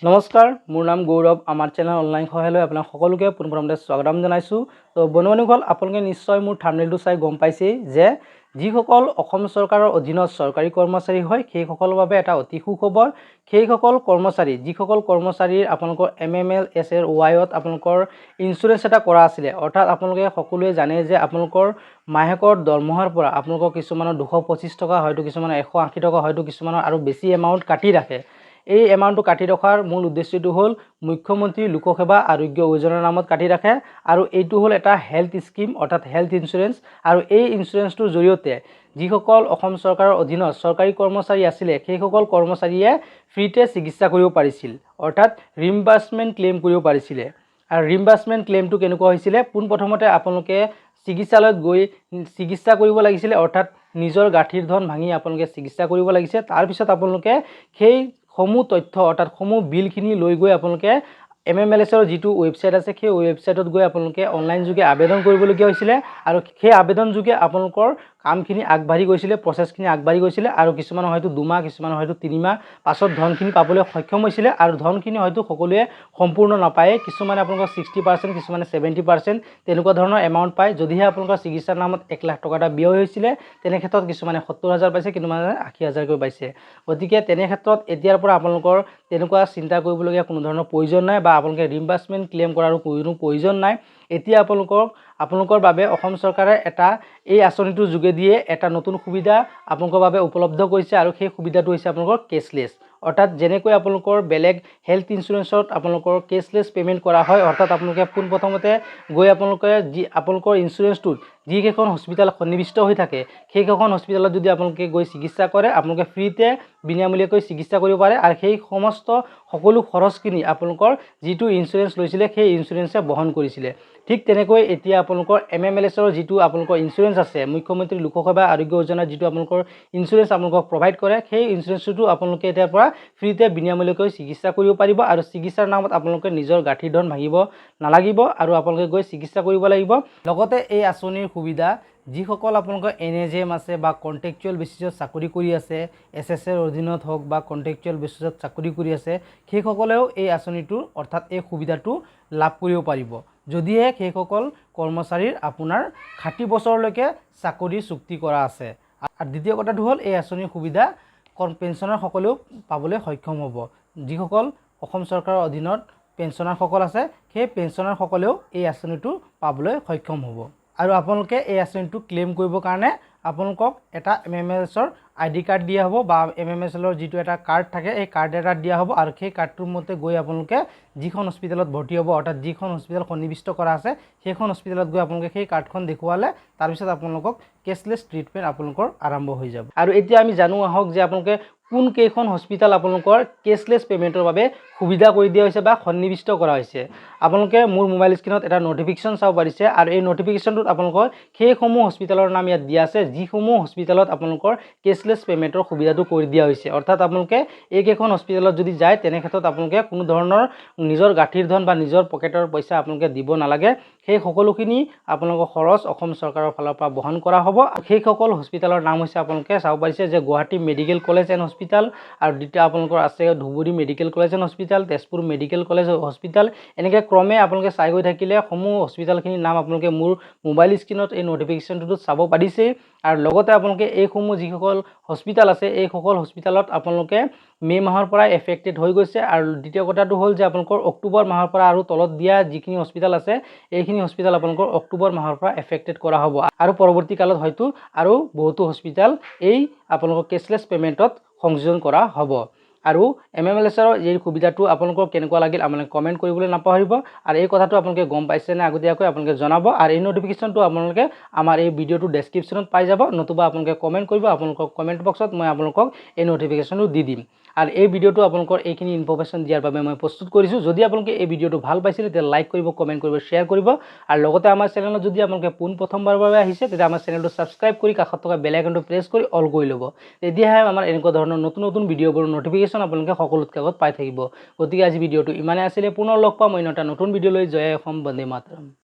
নমস্কাৰ, মোৰ নাম গৌৰৱ। আমাৰ চেনেল অনলাইন সহায়লৈ আপোনাক সকলোকে পোনপ্ৰথমতে স্বাগতম জনাইছোঁ। তো বন্ধুসকল, আপোনালোকে নিশ্চয় মোৰ থাম্বনেইলটো চাই গম পাইছেই যে যিসকল অসম চৰকাৰৰ অধীনত চৰকাৰী কৰ্মচাৰী হয় সেইসকলৰ বাবে এটা অতি সুখবৰ। সেইসকল কৰ্মচাৰী যিসকল কৰ্মচাৰীৰ আপোনালোকৰ Mmlsayত আপোনালোকৰ ইঞ্চুৰেঞ্চ এটা কৰা আছিলে, অৰ্থাৎ আপোনালোকে সকলোৱে জানে যে আপোনালোকৰ মাহেকৰ দৰমহাৰ পৰা আপোনালোকৰ কিছুমানৰ 225 টকা, হয়তো কিছুমানৰ 180 টকা, হয়তো কিছুমানৰ আৰু বেছি এমাউণ্ট কাটি ৰাখে। এই এমাউণ্টটো কাটি ৰখাৰ মূল উদ্দেশ্যটো হ'ল মুখ্যমন্ত্ৰী লোকসেৱা আৰোগ্য যোজনাৰ নামত কাটি ৰাখে, আৰু এইটো হ'ল এটা হেল্থ স্কিম অৰ্থাৎ হেল্থ ইঞ্চুৰেঞ্চ। আৰু এই ইঞ্চুৰেঞ্চটোৰ জৰিয়তে যিসকল অসম চৰকাৰৰ অধীনত চৰকাৰী কৰ্মচাৰী আছিলে সেইসকল কৰ্মচাৰীয়ে ফ্ৰীতে চিকিৎসা কৰিব পাৰিছিল, অৰ্থাৎ ৰিম্বাৰ্চমেণ্ট ক্লেইম কৰিব পাৰিছিলে। আৰু ৰিম্বাৰ্চমেণ্ট ক্লেইমটো কেনেকুৱা হৈছিলে, পোনপ্ৰথমতে আপোনালোকে চিকিৎসালয়ত গৈ চিকিৎসা কৰিব লাগিছিলে, অৰ্থাৎ নিজৰ গাঁঠিৰ ধন ভাঙি আপোনালোকে চিকিৎসা কৰিব লাগিছে। তাৰপিছত আপোনালোকে সেই সমূহ তথ্য অৰ্থাৎ সমূহ বিলখিনি লৈ গৈ আপোনালোকে Mmlsayৰ যিটো ৱেবছাইট আছে সেই ৱেবছাইটত গৈ আপোনালোকে অনলাইন যোগে আবেদন কৰিবলগীয়া হৈছিলে, আৰু সেই আবেদন যোগে আপোনালোকৰ কামখিনি আগবাঢ়ি গৈছিলে, প্ৰচেছখিনি আগবাঢ়ি গৈছিলে, আৰু কিছুমানৰ হয়তো 2 মাহ, কিছুমানৰ হয়তো 3 মাহ পাছত ধনখিনি পাবলৈ সক্ষম হৈছিলে। আৰু ধনখিনি হয়তো সকলোৱে সম্পূৰ্ণ নাপায়ে, কিছুমানে আপোনালোকৰ 60%, কিছুমানে 70% তেনেকুৱা ধৰণৰ এমাউণ্ট পায়। যদিহে আপোনালোকৰ চিকিৎসাৰ নামত 1 লাখ টকা এটা ব্যয় হৈছিলে, তেনে ক্ষেত্ৰত কিছুমানে 70,000 পাইছে, কিছুমানে 80,000কৈ পাইছে। গতিকে তেনে ক্ষেত্ৰত এতিয়াৰ পৰা আপোনালোকৰ তেনেকুৱা চিন্তা কৰিবলগীয়া কোনো ধৰণৰ প্ৰয়োজন নাই, বা আপোনালোকে ৰিম্বাৰ্চমেণ্ট ক্লেইম কৰাৰো কোনো প্ৰয়োজন নাই। এতিয়া আপোনালোকৰ বাবে অসম চৰকাৰে এটা এই আঁচনিটোৰ যোগেদিয়ে এটা নতুন সুবিধা আপোনালোকৰ বাবে উপলব্ধ কৰিছে, আৰু সেই সুবিধাটো হৈছে আপোনালোকৰ কেছলেছ। অৰ্থাৎ যেনেকৈ আপোনালোকৰ বেলেগ হেল্থ ইঞ্চুৰেঞ্চত আপোনালোকৰ কেছলেছ পে'মেণ্ট কৰা হয়, অৰ্থাৎ আপোনালোকে পোনপ্ৰথমতে গৈ আপোনালোকৰ ইঞ্চুৰেঞ্চটোত যিকেইখন হস্পিটেল সন্নিৱিষ্ট হৈ থাকে সেইকেইখন হস্পিটেলত যদি আপোনালোকে গৈ চিকিৎসা কৰে, আপোনালোকে ফ্ৰীতে বিনামূলীয়াকৈ চিকিৎসা কৰিব পাৰে, আৰু সেই সকলো খৰচখিনি আপোনালোকৰ যিটো ইঞ্চুৰেঞ্চ লৈছিলে সেই ইঞ্চুৰেঞ্চে বহন কৰিছিলে। ঠিক তেনেকৈ এতিয়া আপোনালোকৰ Mmlsayৰ যিটো আপোনালোকৰ ইঞ্চুৰেঞ্চ আছে, মুখ্যমন্ত্ৰী লোকসেৱা আৰোগ্য যোজনাৰ যিটো আপোনালোকৰ ইঞ্চুৰেঞ্চ আপোনালোকক প্ৰভাইড কৰে, সেই ইঞ্চুৰেঞ্চটো আপোনালোকে এতিয়াৰ পৰা ফ্ৰীতে বিনামূলীয়াকৈ চিকিৎসা কৰিব পাৰিব, আৰু চিকিৎসাৰ নামত আপোনালোকে নিজৰ গাঁঠিৰ ধন ভাঙিব নালাগিব, আৰু আপোনালোকে গৈ চিকিৎসা কৰিব লাগিব। লগতে এই আঁচনিৰ সুবিধা যিসকল আপোনালোকৰ NHM আছে বা কণ্ট্ৰেকচুৱেল বেচিছত চাকৰি কৰি আছে, SSৰ অধীনত হওক বা কণ্ট্ৰেকচুৱেল বেচিছত চাকৰি কৰি আছে, সেইসকলেও এই আঁচনিটোৰ অৰ্থাৎ এই সুবিধাটো লাভ কৰিব পাৰিব, যদিহে সেইসকল কৰ্মচাৰীৰ আপোনাৰ 60 বছৰলৈকে চাকৰি চুক্তি কৰা আছে। আৰু দ্বিতীয় কথাটো হ'ল এই আঁচনিৰ সুবিধা পেঞ্চনাৰসকলেও পাবলৈ সক্ষম হ'ব। যিসকল অসম চৰকাৰৰ অধীনত পেঞ্চনাৰসকল আছে সেই পেঞ্চনাৰসকলেও এই আঁচনিটো পাবলৈ সক্ষম হ'ব। আৰু আপোনালোকে এই আঁচনিটো ক্লেইম কৰিবৰ কাৰণে আপোনালোকক এটা Mmlsayৰ ID কাৰ্ড দিয়া হ'ব, বা Mmlsayৰ যিটো এটা কাৰ্ড থাকে এই কাৰ্ড এটা দিয়া হ'ব, আৰু সেই কাৰ্ডটোৰ মতে গৈ আপোনালোকে যিখন হস্পিটেলত ভৰ্তি হ'ব, অৰ্থাৎ যিখন হস্পিটেল সন্নিৱিষ্ট কৰা আছে সেইখন হস্পিটেলত গৈ আপোনালোকে সেই কাৰ্ডখন দেখুৱালে তাৰপিছত আপোনালোকক কেছলেছ ট্ৰিটমেণ্ট আপোনালোকৰ আৰম্ভ হৈ যাব। আৰু এতিয়া আমি জানো আহক যে আপোনালোকে কোন কেইখন হস্পিটেল আপোনালোকৰ কেছলেছ পে'মেণ্টৰ বাবে সুবিধা কৰি দিয়া হৈছে বা সন্নিৱিষ্ট কৰা হৈছে। আপোনালোকে মোৰ মোবাইল স্ক্ৰীনত এটা নটিফিকেশ্যন চাব পাৰিছে, আৰু এই নটিফিকেশ্যনটোত আপোনালোকৰ সেইসমূহ হস্পিটেলৰ নাম ইয়াত দিয়া আছে যিসমূহ হস্পিটেলত আপোনালোকৰ কেছলেছ পে'মেণ্টৰ সুবিধাটো কৰি দিয়া হৈছে। অৰ্থাৎ আপোনালোকে এইকেইখন হস্পিটেলত যদি যায় তেনে ক্ষেত্ৰত আপোনালোকে কোনো ধৰণৰ নিজৰ গাঁঠিৰ ধন বা নিজৰ পকেটৰ পইচা আপোনালোকে দিব নালাগে। সেই সকলোখিনি আপোনালোকৰ খৰচ অসম চৰকাৰৰ ফালৰ পৰা বহন কৰা হ'ব। সেইসকল হস্পিটেলৰ নাম হৈছে আপোনালোকে চাব পাৰিছে যে Guwahati medical college and hospital, আৰু দ্বিতীয় আপোনালোকৰ আছে Dhubri medical college and hospital, Tezpur medical college hospital. এনেকৈ ক্ৰমে আপোনালোকে চাই গৈ থাকিলে সমূহ হস্পিটেলখিনিৰ নাম আপোনালোকে মোৰ মোবাইল স্ক্ৰীনত এই নটিফিকেশ্যনটোত চাব পাৰিছেই। আৰু লগতে আপোনালোকে এইসমূহ যিসকল হস্পিটেল আছে এই সকল হস্পিটেলত আপোনালোকে মে' মাহৰ পৰাই এফেক্টেড হৈ গৈছে। আৰু দ্বিতীয় কথাটো হ'ল যে আপোনালোকৰ অক্টোবৰ মাহৰ পৰা আৰু তলত দিয়া যিখিনি হস্পিটেল আছে এইখিনি হস্পিটেল আপোনালোকৰ অক্টোবৰ মাহৰ পৰা এফেক্টেড কৰা হ'ব, আৰু পৰৱৰ্তী কালত হয়তো আৰু বহুতো হস্পিটেল এই আপোনালোকৰ কেছলেছ পে'মেণ্টত সংযোজন কৰা হ'ব। আৰু Mmlsayৰ এই সুবিধাটো আপোনালোকৰ কেনেকুৱা লাগিল আপোনালোকে কমেণ্ট কৰিবলৈ নাপাহৰিব, আৰু এই কথাটো আপোনালোকে গম পাইছেনে আগতীয়াকৈ আপোনালোকে জনাব। আৰু এই নটিফিকেশ্যনটো আপোনালোকে আমাৰ এই ভিডিঅ'টো ডেছক্ৰিপশ্যনত পাই যাব, নতুবা আপোনালোকে কমেণ্ট কৰিব, আপোনালোকৰ কমেণ্ট বক্সত মই আপোনালোকক এই নটিফিকেশ্যনটো দি দিম। আৰু এই ভিডিঅ'টো আপোনালোকৰ এইখিনি ইনফৰমেশ্যন দিয়াৰ বাবে মই প্ৰস্তুত কৰিছোঁ। যদি আপোনালোকে এই ভিডিঅ'টো ভাল পাইছিল তেতিয়া লাইক কৰিব, কমেণ্ট কৰিব, শ্বেয়াৰ কৰিব, আৰু লগতে আমাৰ চেনেলত যদি আপোনালোকে প্ৰথমবাৰৰ বাবে আহিছে তেতিয়া আমাৰ চেনেলটো ছাবস্ক্ৰাইব কৰি কাষত থকা বেল আইকনটো প্ৰেছ কৰি অল কৰি ল'ব। তেতিয়াহে আমাৰ এনেকুৱা ধৰণৰ নতুন ভিডিঅ'বোৰৰ নটিফিকেশ্যন আপোনালোকে সকলোতকৈ আগত পাই থাকিব। গতিকে আজি ভিডিঅ'টো ইমানেই আছিলে, পুনৰ লগ পাম অন্য এটা নতুন ভিডিঅ'লৈ। জয় অসম, বন্দে মাতৰম।